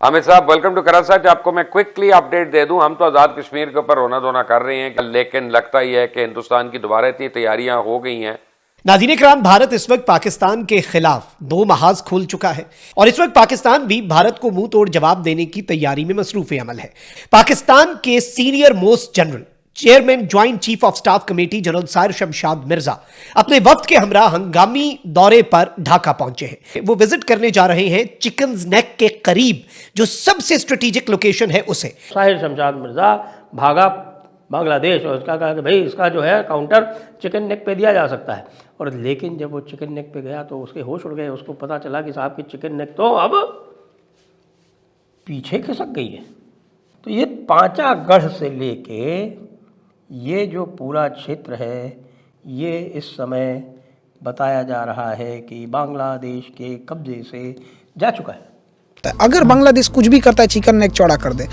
अमित साहब, welcome to करासट। आपको मैं क्विकली अपडेट दे दूं, हम तो आजाद कश्मीर के ऊपर रोना धोना कर रहे हैं, लेकिन लगता ही है कि हिंदुस्तान की दोबारा इतनी तैयारियां हो गई हैं। नाज़रीन इकराम, भारत इस वक्त पाकिस्तान के खिलाफ दो महाज खोल चुका है और इस वक्त पाकिस्तान भी भारत को मुंह तोड़ जवाब देने की तैयारी में मसरूफ अमल है। पाकिस्तान के senior most general, chairman joint chief of staff committee general Sahir Shamshad Mirza अपने वक्त के हमरा हंगामी दौरे पर ढाका पहुंचे हैं। वो विजिट करने जा रहे हैं चिकन्स नेक के करीब जो सबसे स्ट्रेटेजिक लोकेशन है उसे। साहिर शमशाद मिर्जा भागा बांग्लादेश और उसका कहा कि भाई इसका जो है काउंटर चिकन नेक पे दिया जा सकता है। और लेकिन जब वो चिकन नेक पे गया तो उसके होश उड़ गए। उसको पता चला कि साहब की चिकन नेक तो अब पीछे खिसक गई है। तो ये पांचागढ़ से लेके ये जो पूरा क्षेत्र है ये इस समय बताया जा रहा है कि बांग्लादेश के कब्जे से जा चुका है। अगर बांग्लादेश कुछ भी करता है चिकन नेक चौड़ा कर दे।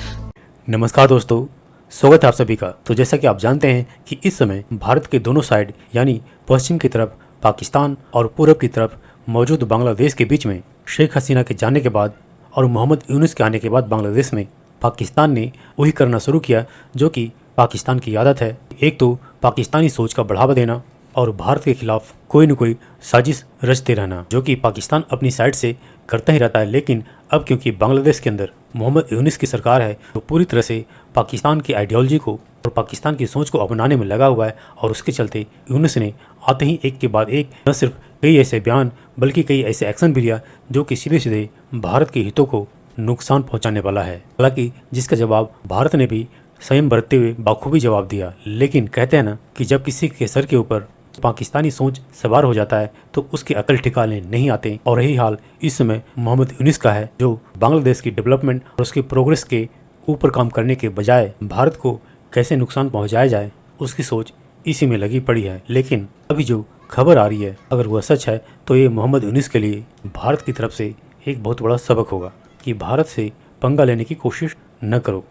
नमस्कार दोस्तों, स्वागत है आप सभी का। तो जैसा कि आप जानते हैं कि इस समय भारत के दोनों साइड यानी पश्चिम की तरफ पाकिस्तान और पूरब की तरफ मौजूद बांग्लादेश के बीच में शेख हसीना के जाने के बाद और मोहम्मद यूनुस के आने के बाद बांग्लादेश में पाकिस्तान ने वही करना शुरू किया जो कि पाकिस्तान की आदत है। एक तो पाकिस्तानी सोच का बढ़ावा देना और भारत के खिलाफ कोई न कोई साजिश रचते रहना, जो कि पाकिस्तान अपनी साइड से करता ही रहता है। लेकिन अब क्योंकि बांग्लादेश के अंदर मोहम्मद यूनुस की सरकार है तो पूरी तरह से पाकिस्तान की आइडियोलॉजी को और पाकिस्तान की सोच को अपनाने में लगा हुआ है। और उसके चलते यूनुस ने आते ही एक के बाद एक न सिर्फ कई ऐसे बयान बल्कि कई ऐसे एक्शन भी लिया जो कि सीधे सीधे भारत के हितों को नुकसान पहुंचाने वाला है। हालांकि जिसका जवाब भारत ने भी संयम बरतते हुए बाखूबी जवाब दिया। लेकिन कहते हैं ना कि जब किसी के सर के ऊपर पाकिस्तानी सोच सवार हो जाता है तो उसके अकल ठिकाने नहीं आते। और यही हाल इस समय मोहम्मद यूनुस का है, जो बांग्लादेश की डेवलपमेंट और उसकी प्रोग्रेस के ऊपर काम करने के बजाय भारत को कैसे नुकसान पहुंचाया जाए उसकी सोच इसी में लगी पड़ी है। लेकिन अभी जो खबर आ रही है अगर वह सच है तो ये मोहम्मद यूनुस के लिए भारत की तरफ से एक बहुत बड़ा सबक होगा कि भारत से पंगा लेने की कोशिश न करो।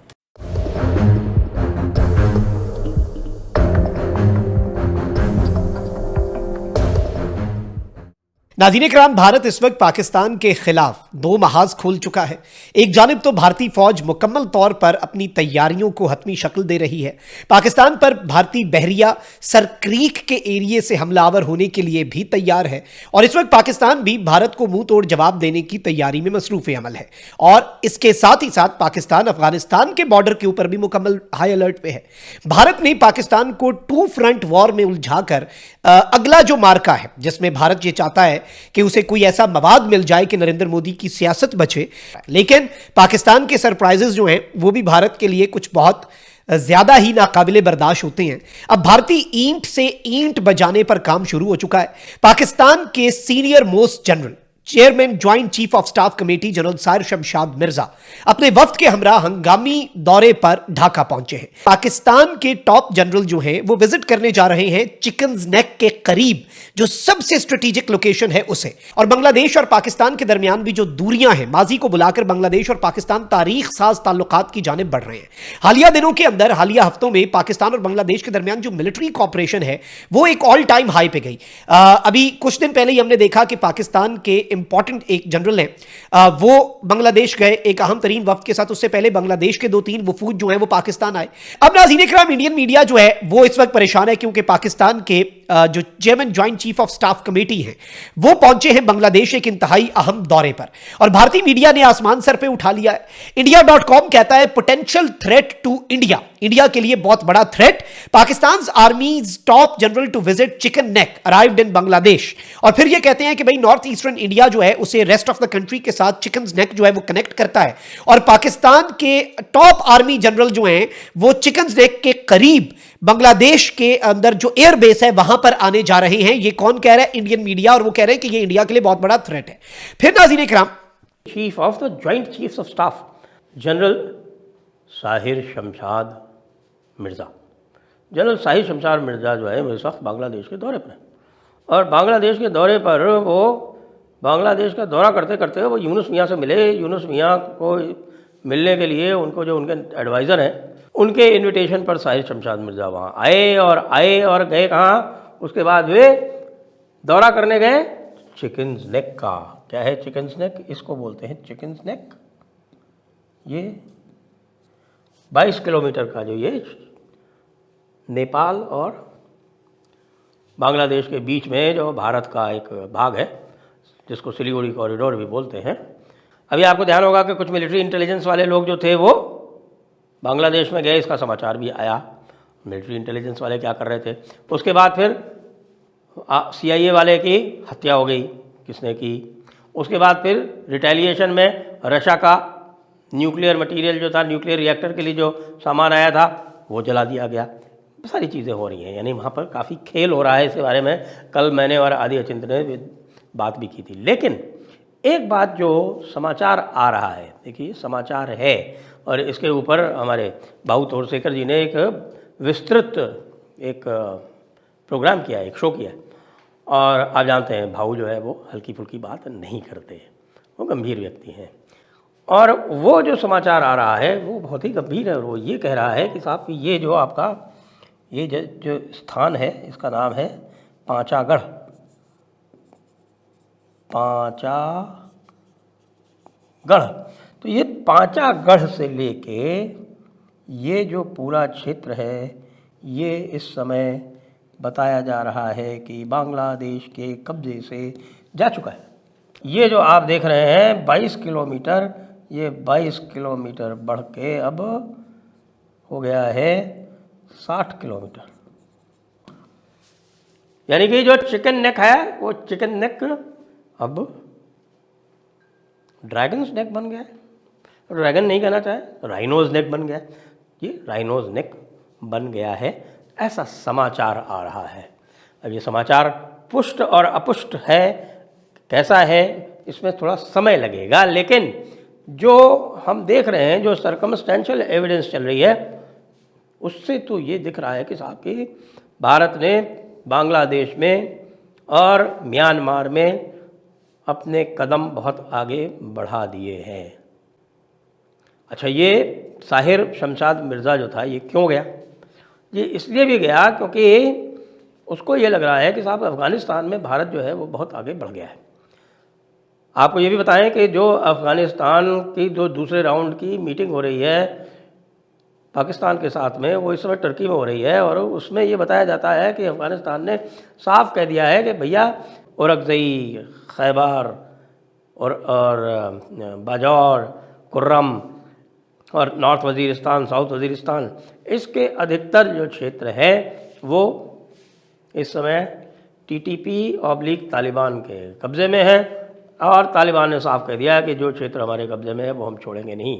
नाज़रीन इकराम, भारत इस वक्त पाकिस्तान के खिलाफ दो महाज खोल चुका है। एक जानिब तो भारतीय फौज मुकम्मल तौर पर अपनी तैयारियों को हतमी शक्ल दे रही है। पाकिस्तान पर भारतीय बहरिया सरक्रीक के एरिए से हमलावर होने के लिए भी तैयार है और इस वक्त पाकिस्तान भी भारत को मुंह तोड़ जवाब देने की तैयारी में मसरूफ अमल है। और इसके साथ ही साथ पाकिस्तान अफगानिस्तान के बॉर्डर के ऊपर भी मुकम्मल हाई अलर्ट पे है। भारत ने पाकिस्तान को टू फ्रंट वॉर में उलझाकर अगला जो मार्का है जिसमें भारत ये चाहता है कि उसे कोई ऐसा मवाद मिल जाए कि नरेंद्र मोदी की सियासत बचे, लेकिन पाकिस्तान के सरप्राइजेस जो हैं वो भी भारत के लिए कुछ बहुत ज्यादा ही नाकाबिले बर्दाश्त होते हैं। अब भारतीय ईंट से ईंट बजाने पर काम शुरू हो चुका है। पाकिस्तान के senior most general, chairman joint chief of staff committee general Sahir Shamshad Mirza अपने वक्त के हमरा हंगामी दौरे पर ढाका पहुंचे हैं। पाकिस्तान के टॉप जनरल जो हैं वो विजिट करने जा रहे हैं चिकन्स नेक के करीब जो सबसे स्ट्रेटेजिक लोकेशन है उसे। और बांग्लादेश और पाकिस्तान के दरमियान भी जो दूरियां हैं, माजी को बुलाकर बांग्लादेश और पाकिस्तान तारीख साज ताल्लुकात की जानिब बढ़ रहे हैं। हालिया दिनों के अंदर, हालिया हफ्तों में पाकिस्तान और बांग्लादेश के दरमियान जो मिलिट्री कॉपरेशन है वो एक ऑल टाइम हाई पे गई। अभी कुछ दिन पहले ही हमने देखा कि पाकिस्तान के इंपॉर्टेंट एक जनरल हैं, वो बांग्लादेश गए एक अहम तरीन वक्त के साथ। उससे पहले बांग्लादेश के 2-3 वफूद जो हैं वो पाकिस्तान आए। अब नाज़रीन इकराम, इंडियन मीडिया जो है वो इस वक्त परेशान है क्योंकि पाकिस्तान के जो chairman joint chief of staff committee हैं वो पहुंचे हैं बांग्लादेश एक इंतहाई अहम दौरे पर और भारतीय मीडिया ने आसमान सर पे उठा लिया है। इंडिया.com कहता है potential threat to India, India के लिए बहुत बड़ा threat. Pakistan army's top general to visit chicken neck arrived in Bangladesh. और फिर ये कहते हैं कि भाई नॉर्थ ईस्टर्न इंडिया जो है उसे रेस्ट ऑफ द कंट्री के साथ चिकन नेक जो है वो कनेक्ट करता है और पाकिस्तान के टॉप आर्मी जनरल जो हैं वो चिकन नेक के करीब बांग्लादेश के अंदर जो एयर बेस है वहां पर आने जा रहे हैं। ये कौन कह रहा है? Indian media. और वो कह रहे हैं कि ये इंडिया के लिए बहुत बड़ा थ्रेट है। फिर नाज़रीन इकराम, chief of the joint chiefs of staff general Sahir Shamshad Mirza, general Sahir Shamshad Mirza जो है इस वक्त बांग्लादेश के दौरे पर है। और बांग्लादेश के दौरे पर वो बांग्लादेश का दौरा करते करते वो यूनुस मियाँ से मिले। यूनुस मियाँ को मिलने के लिए उनको जो उनके एडवाइज़र हैं उनके इनविटेशन पर साहिर शमशाद मिर्ज़ा वहाँ आए और गए कहाँ? उसके बाद वे दौरा करने गए चिकन्स नेक का। क्या है चिकन्स नेक? इसको बोलते हैं चिकन्स नेक। ये 22 किलोमीटर का जो ये नेपाल और बांग्लादेश के बीच में जो भारत का एक भाग है, जिसको सिलीगुड़ी कॉरिडोर भी बोलते हैं। अभी आपको ध्यान होगा कि कुछ मिलिट्री इंटेलिजेंस वाले लोग जो थे वो बांग्लादेश में गए, इसका समाचार भी आया। मिलिट्री इंटेलिजेंस वाले क्या कर रहे थे। उसके बाद फिर CIA वाले की हत्या हो गई, किसने की। उसके बाद फिर रिटेलिएशन में रशिया का न्यूक्लियर मटेरियल जो था, न्यूक्लियर रिएक्टर के लिए जो सामान आया था, वो जला दिया गया। सारी चीज़ें हो रही हैं, यानी वहाँ पर काफ़ी खेल हो रहा है। इसके बारे में कल मैंने और आदि अचिंत ने बात भी की थी। लेकिन एक बात जो समाचार आ रहा है, देखिए समाचार है और इसके ऊपर हमारे भाऊ तोरसेकर जी ने एक विस्तृत एक प्रोग्राम किया है, एक शो किया है। और आप जानते हैं भाऊ जो है वो हल्की फुल्की बात नहीं करते, वो गंभीर व्यक्ति हैं। और वो जो समाचार आ रहा है वो बहुत ही गंभीर है। और वो ये कह रहा है कि साहब ये जो आपका ये जो स्थान है, इसका नाम है पांचागढ़। पांचागढ़, तो ये पांचागढ़ से लेके ये जो पूरा क्षेत्र है, ये इस समय बताया जा रहा है कि बांग्लादेश के कब्जे से जा चुका है। ये जो आप देख रहे हैं 22 किलोमीटर, ये 22 किलोमीटर बढ़ के अब हो गया है 60 किलोमीटर। यानी कि जो चिकन नेक है वो चिकन नेक अब ड्रैगन्स नेक बन गया है। ड्रैगन नहीं कहना चाहे, राइनोज नेक बन गया है। ये राइनोज नेक बन गया है, ऐसा समाचार आ रहा है। अब ये समाचार पुष्ट और अपुष्ट है, कैसा है इसमें थोड़ा समय लगेगा। लेकिन जो हम देख रहे हैं, जो सर्कमस्टेंशियल एविडेंस चल रही है, उससे तो ये दिख रहा है कि साहब कि भारत ने बांग्लादेश में और म्यांमार में अपने कदम बहुत आगे बढ़ा दिए हैं। अच्छा, ये साहिर शमशाद मिर्ज़ा जो था, ये क्यों गया? ये इसलिए भी गया क्योंकि उसको ये लग रहा है कि साहब अफ़गानिस्तान में भारत जो है वो बहुत आगे बढ़ गया है। आपको ये भी बताएं कि जो अफ़गानिस्तान की जो दूसरे राउंड की मीटिंग हो रही है पाकिस्तान के साथ में, वो इस समय टर्की में हो रही है। और उसमें ये बताया जाता है कि अफ़गानिस्तान ने साफ कह दिया है कि भैया औरकज़ई, खैबर और बाजौर, कुर्रम और नॉर्थ वज़ीरिस्तान, साउथ वज़ीरिस्तान, इसके अधिकतर जो क्षेत्र है वो इस समय TTP/ तालिबान के कब्ज़े में है। और तालिबान ने साफ कह दिया है कि जो क्षेत्र हमारे कब्ज़े में है वो हम छोड़ेंगे नहीं।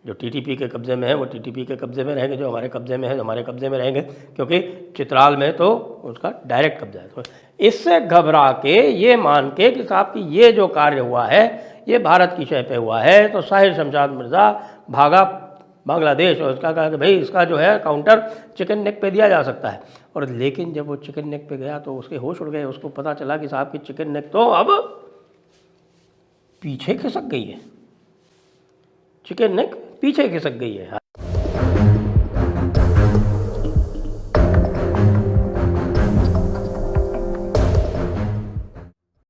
जो TTP के कब्ज़े में है वो TTP के कब्ज़े में रहेंगे, जो हमारे कब्ज़े में है हमारे कब्ज़े में रहेंगे, क्योंकि चित्राल में तो उसका डायरेक्ट कब्ज़ा है। तो इससे घबरा के, ये मान के कि साहब कि ये जो कार्य हुआ है ये भारत की शय पे हुआ है, तो साहिर शमशाद मिर्ज़ा भागा बांग्लादेश और उसका कहा कि भाई इसका जो है काउंटर चिकन नेक पे दिया जा सकता है। और लेकिन जब वो चिकन नेक पे गया तो उसके होश उड़ गए। उसको पता चला कि साहब की चिकन नेक तो अब पीछे खिसक गई है, चिकन नेक पीछे खिसक गई है।